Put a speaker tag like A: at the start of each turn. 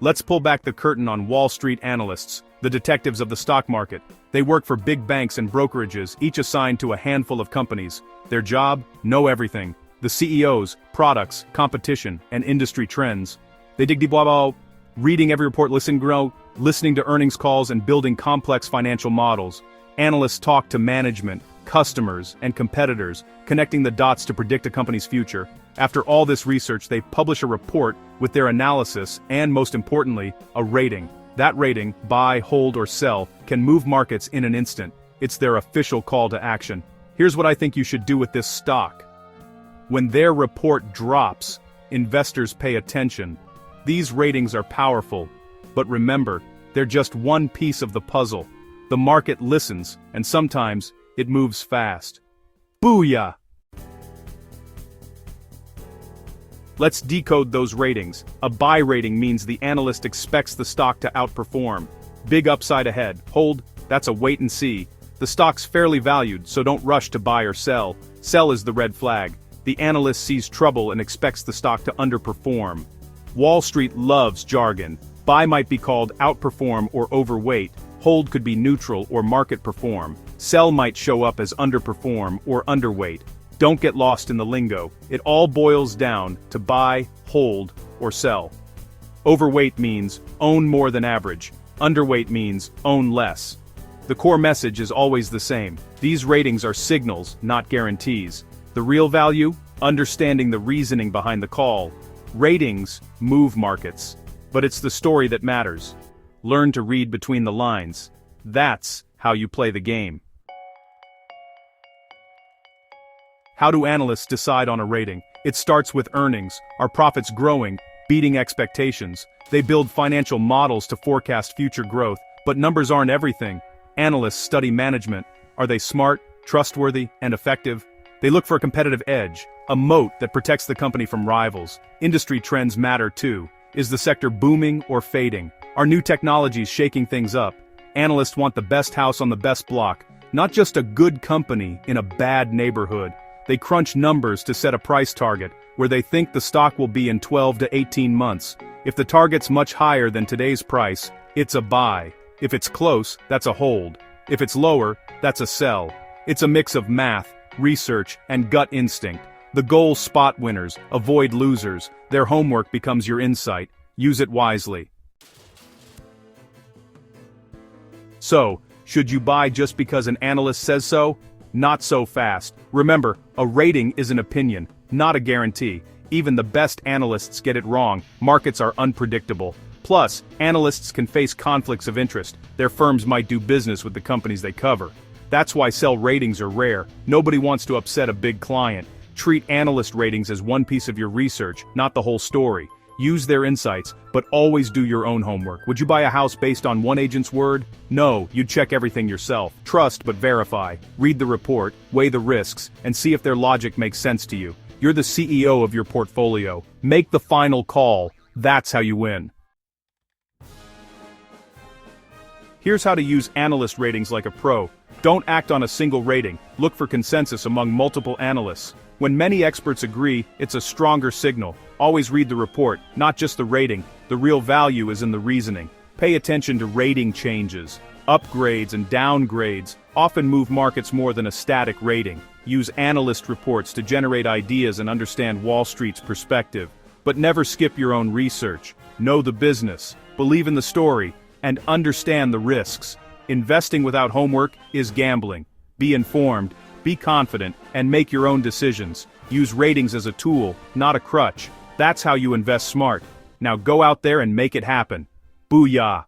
A: Let's pull back the curtain on Wall Street analysts, the detectives of the stock market. They work for big banks and brokerages, each assigned to a handful of companies. Their job? Know everything. The CEOs, products, competition, and industry trends. They dig deep, reading every report, listening to earnings calls and building complex financial models. Analysts talk to management, customers, and competitors, connecting the dots to predict a company's future. After all this research, they publish a report with their analysis and, most importantly, a rating. That rating, buy, hold, or sell, can move markets in an instant. It's their official call to action. Here's what I think you should do with this stock. When their report drops, investors pay attention. These ratings are powerful, but remember, they're just one piece of the puzzle. The market listens, and sometimes, it moves fast. Booyah! Let's decode those ratings. A buy rating means the analyst expects the stock to outperform. Big upside ahead. Hold, that's a wait and see. The stock's fairly valued, so don't rush to buy or sell. Sell is the red flag. The analyst sees trouble and expects the stock to underperform. Wall Street loves jargon. Buy might be called outperform or overweight. Hold could be neutral or market perform. Sell might show up as underperform or underweight. Don't get lost in the lingo. It all boils down to buy, hold, or sell. Overweight means own more than average. Underweight means own less. The core message is always the same. These ratings are signals, not guarantees. The real value? Understanding the reasoning behind the call. Ratings move markets. But it's the story that matters. Learn to read between the lines. That's how you play the game. How do analysts decide on a rating? It starts with earnings. Are profits growing, beating expectations? They build financial models to forecast future growth, but numbers aren't everything. Analysts study management. Are they smart, trustworthy, and effective? They look for a competitive edge, a moat that protects the company from rivals. Industry trends matter too. Is the sector booming or fading? Are new technologies shaking things up? Analysts want the best house on the best block, not just a good company in a bad neighborhood. They crunch numbers to set a price target, where they think the stock will be in 12 to 18 months. If the target's much higher than today's price, it's a buy. If it's close, that's a hold. If it's lower, that's a sell. It's a mix of math, research, and gut instinct. The goal: spot winners, avoid losers. Their homework becomes your insight. Use it wisely. So, should you buy just because an analyst says so? Not so fast. Remember, a rating is an opinion, not a guarantee. Even the best analysts get it wrong. Markets are unpredictable. Plus, analysts can face conflicts of interest. Their firms might do business with the companies they cover. That's why sell ratings are rare. Nobody wants to upset a big client. Treat analyst ratings as one piece of your research, not the whole story. Use their insights, but always do your own homework. Would you buy a house based on one agent's word? No, you'd check everything yourself. Trust but verify. Read the report, weigh the risks, and see if their logic makes sense to you. You're the CEO of your portfolio. Make the final call. That's how you win. Here's how to use analyst ratings like a pro. Don't act on a single rating. Look for consensus among multiple analysts. When many experts agree, it's a stronger signal. Always read the report, not just the rating. The real value is in the reasoning. Pay attention to rating changes. Upgrades and downgrades often move markets more than a static rating. Use analyst reports to generate ideas and understand Wall Street's perspective. But never skip your own research. Know the business, believe in the story, and understand the risks. Investing without homework is gambling. Be informed, be confident, and make your own decisions. Use ratings as a tool, not a crutch. That's how you invest smart. Now go out there and make it happen. Booyah!